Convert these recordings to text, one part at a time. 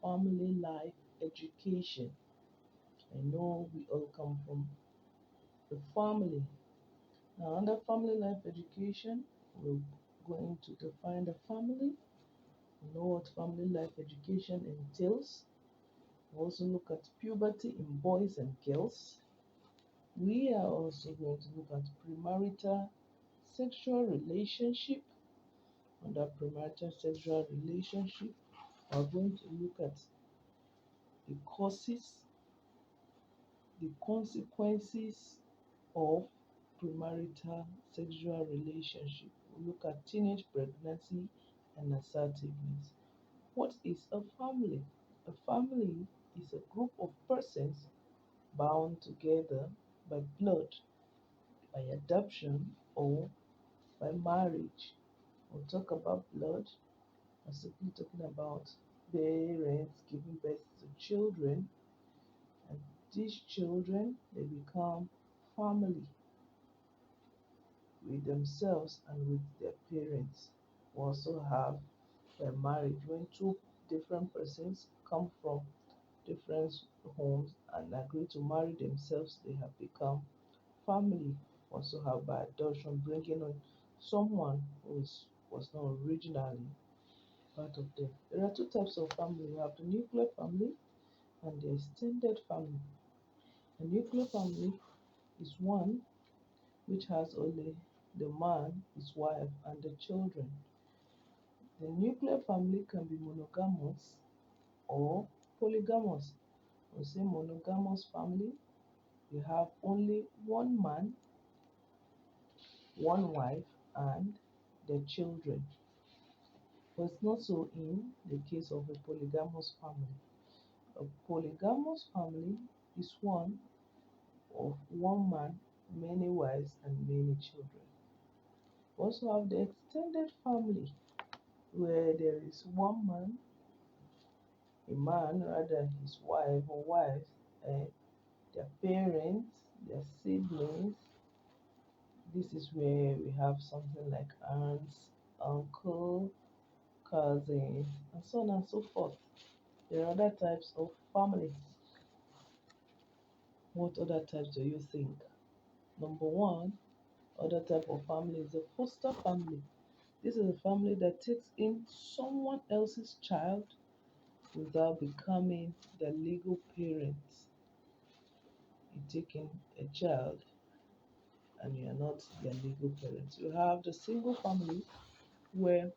family life education. I know we all come from the family. Now, under family life education, we're going to define the family, know what family life education entails. We also look at puberty in boys and girls. We are also going to look at premarital sexual relationship. Under premarital sexual relationship, we're going to look at the causes, the consequences of premarital sexual relationship. We look at teenage pregnancy and assertiveness. What is a family? A family is a group of persons bound together by blood, by adoption, or by marriage. We'll talk about blood. I'm simply talking about parents giving birth to children, and these children they become family with themselves and with their parents. We also have a marriage when two different persons come from different homes and agree to marry themselves, they have become family. We also have by adoption bringing on someone was not originally part of them. There are two types of family. We have the nuclear family and the extended family. A nuclear family is one which has only the man, his wife, and the children. The nuclear family can be monogamous or polygamous. We say monogamous family, you have only one man, one wife, and their children. But it's not so in the case of a polygamous family. A polygamous family is one of one man, many wives, and many children. We also have the extended family where there is one man, a man rather his wife or wives, and their parents, their siblings. This is where we have something like aunts, uncle, cousins, and so on and so forth. There are other types of family. What other types do you think? Number one, other type of family is a foster family. This is a family that takes in someone else's child without becoming the legal parents. You take in a child and you are not their legal parents. You have the single family where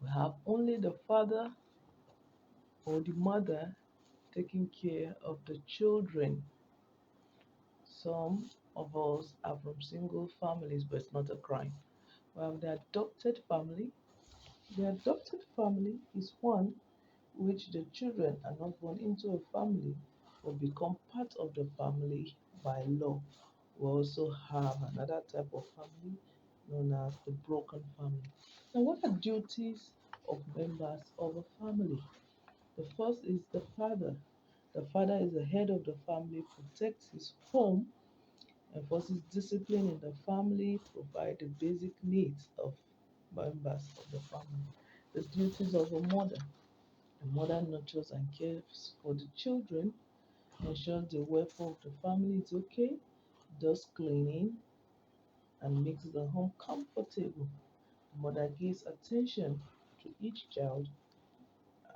we have only the father or the mother taking care of the children. Some of us are from single families, but it's not a crime. We have the adopted family. The adopted family is one which the children are not born into a family but become part of the family by law. We also have another type of family known as the broken family. Now, what are duties of members of a family? The first is the father. The father is the head of the family, protects his home, enforces discipline in the family, provides the basic needs of members of the family. The duties of a mother. The mother nurtures and cares for the children, ensures the welfare of the family is okay, does cleaning, and makes the home comfortable. The mother gives attention to each child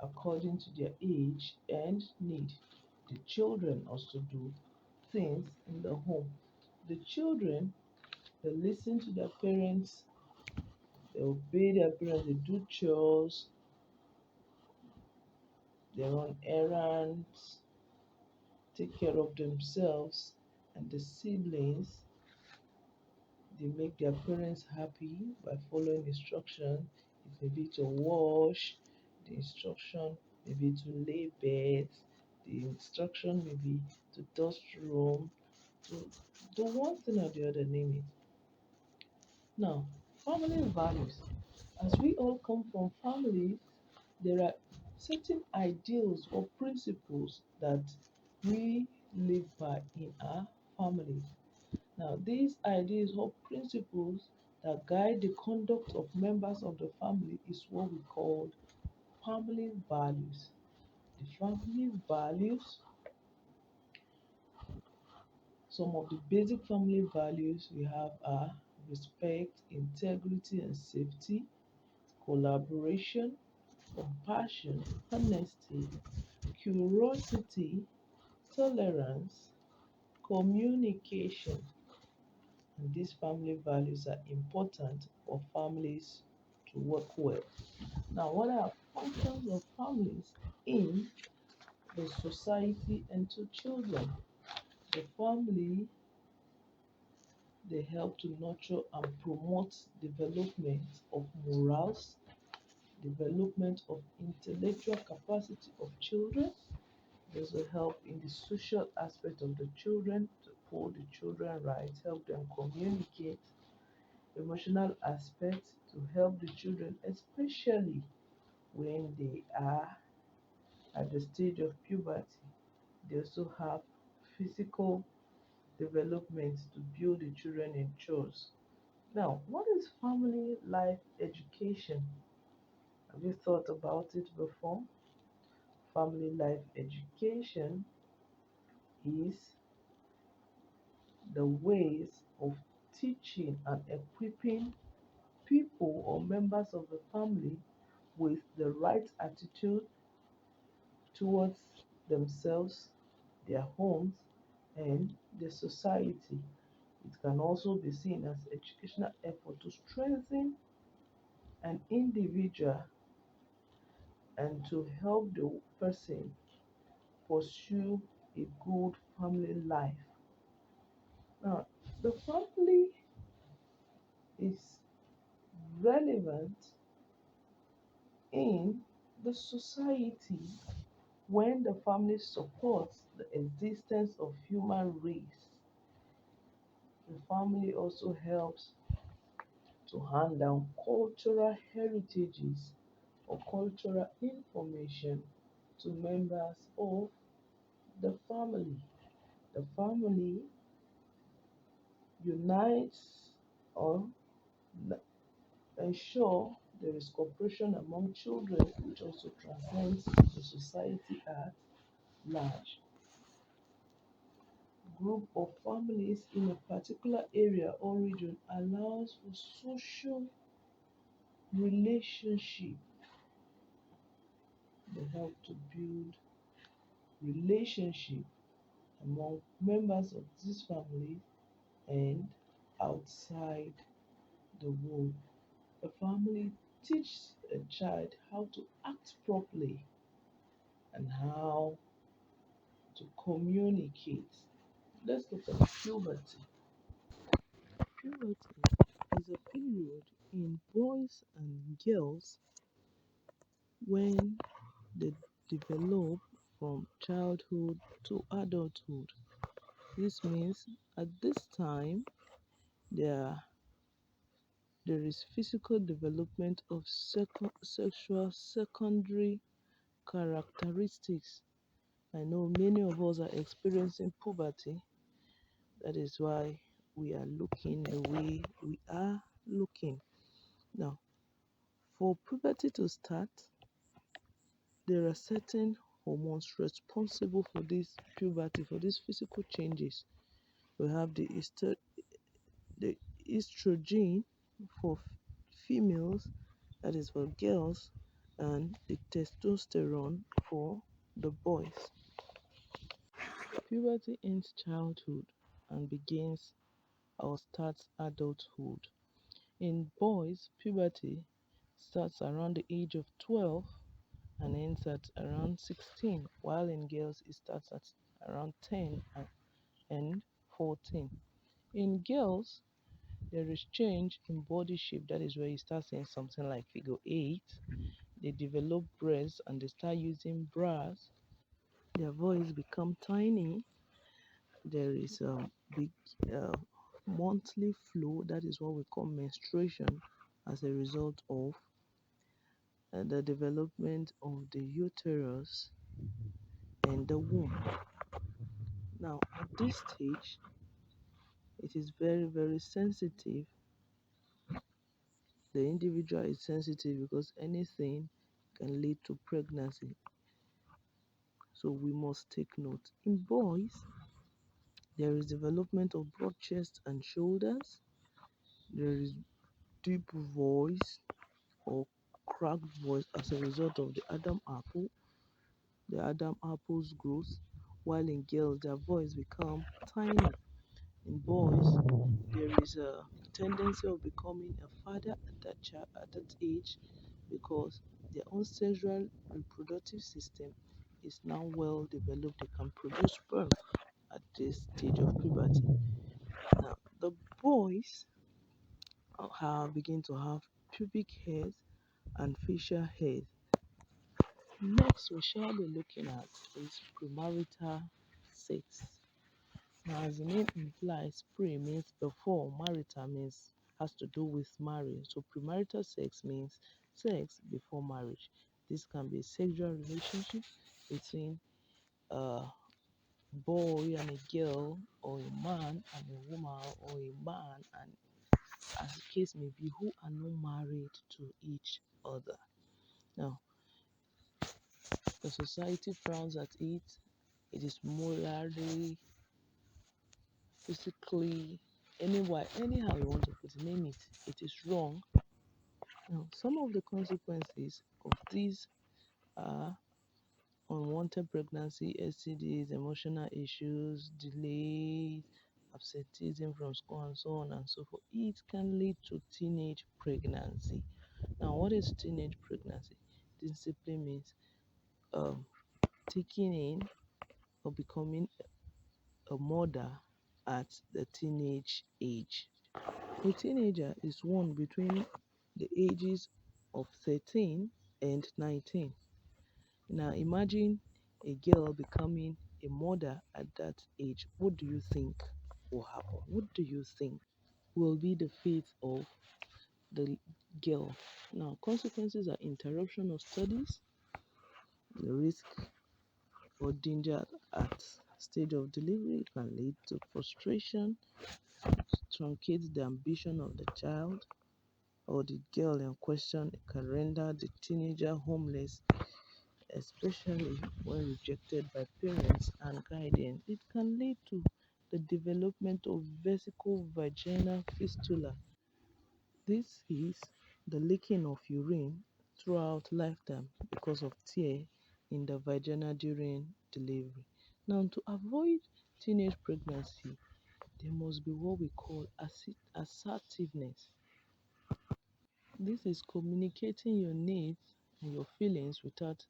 according to their age and need. The children also do things in the home. The children, they listen to their parents, they obey their parents, they do chores, they run errands, take care of themselves, and the siblings, they make their parents happy by following instruction. It may be to wash, the instruction may be to lay beds, the instruction may be to dust room, to do one thing or the other, name it. Now, family values. As we all come from families, there are certain ideals or principles that we live by in our families. Now, these ideas or principles that guide the conduct of members of the family is what we call family values. The family values, some of the basic family values we have are respect, integrity and safety, collaboration, compassion, honesty, curiosity, tolerance, communication. And these family values are important for families to work well. Now, what are functions of families in the society and to children? The family, they help to nurture and promote development of morals, development of intellectual capacity of children. They also help in the social aspect of the children to uphold the children rights, help them communicate, emotional aspect to help the children, especially when they are at the stage of puberty. They also have physical development to build the children in chores. Now, what is family life education? Have you thought about it before? Family life education is the ways of teaching and equipping people or members of the family with the right attitude towards themselves, their homes, and the society. It can also be seen as educational effort to strengthen an individual and to help the person pursue a good family life. Now, the family is relevant in the society when the family supports the existence of human race. The family also helps to hand down cultural heritages or cultural information to members of the family. The family unites or ensure there is cooperation among children, which also transcends the society at large. Group of families in a particular area or region allows for social relationship. They help to build relationship among members of this family and outside the world. A family teaches a child how to act properly and how to communicate. Let's look at puberty. Puberty is a period in boys and girls when they develop from childhood to adulthood. This means at this time there, there is physical development of sexual secondary characteristics. I know many of us are experiencing puberty. That is why we are looking the way we are looking. Now, for puberty to start, there are certain hormones responsible for this puberty, for these physical changes. We have the estrogen for females, that is for girls, and the testosterone for the boys. Puberty ends childhood and begins or starts adulthood. In boys, puberty starts around the age of 12 and ends at around 16, while in girls it starts at around 10 and 14. In girls, there is change in body shape. That is where you start seeing something like figure 8. They develop breasts and they start using bras. Their voice become tiny. There is a big uh, monthly flow. That is what we call menstruation as a result of the development of the uterus and the womb. Now, at this stage, it is very, very sensitive. The individual is sensitive because anything can lead to pregnancy. So we must take note. In boys, there is development of broad chest and shoulders. There is deep voice or cracked voice as a result of the Adam apple's growth, while in girls their voice become tiny. In boys, there is a tendency of becoming a father at that age because their own sexual reproductive system is now well developed. They can produce sperm at this stage of puberty. Now, the boys have begin to have pubic hairs and facial hairs. Next, we shall be looking at is premarital sex. Now, as the name implies, pre means before, marital means has to do with marriage. So, premarital sex means sex before marriage. This can be a sexual relationship between a boy and a girl, or a man and a woman, or a man and, as the case may be, who are not married to each other. Now, the society frowns at it. It is morally, physically, anyhow you want to put it, name it. It is wrong. Now, some of the consequences of these are unwanted pregnancy, STDs, emotional issues, delays, absenteeism from school, and so on and so forth. It can lead to teenage pregnancy. Now, what is teenage pregnancy? This simply means um, taking in or becoming a mother at the teenage age. A teenager is one between the ages of 13 and 19. Now imagine a girl becoming a mother at that age. What do you think will happen? What do you think will be the fate of the girl? Now, consequences are interruption of studies, the risk or danger at stage of delivery can lead to frustration, truncate the ambition of the child or the girl in question. It can render the teenager homeless, especially when rejected by parents and guardians. It can lead to the development of vesical vaginal fistula. This is the leaking of urine throughout lifetime because of tear in the vagina during delivery. Now, to avoid teenage pregnancy, there must be what we call assertiveness. This is communicating your needs and your feelings without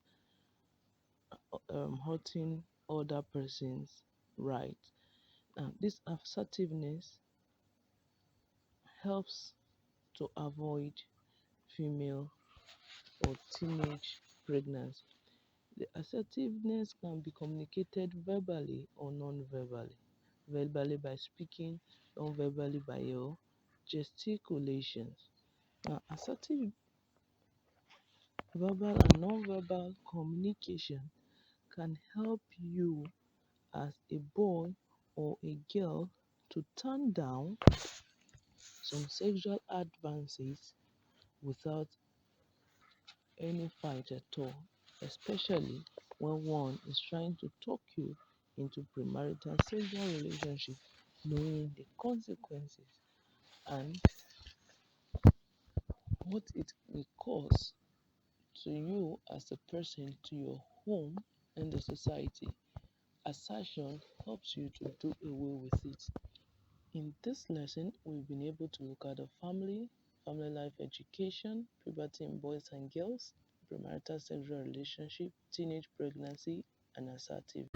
hurting other person's right. Now, this assertiveness helps to avoid female or teenage pregnancy. The assertiveness can be communicated verbally or non-verbally. Verbally by speaking, non-verbally by your gesticulations. Now, assertive verbal and non-verbal communication can help you as a boy or a girl to turn down some sexual advances without any fight at all, especially when one is trying to talk you into premarital sexual relationship, knowing the consequences and what it may cause to you as a person, to your home, and the society. Assertion helps you to do away with it. In this lesson, we've been able to look at the family life education, puberty in boys and girls, premarital sexual relationship, teenage pregnancy, and assertive.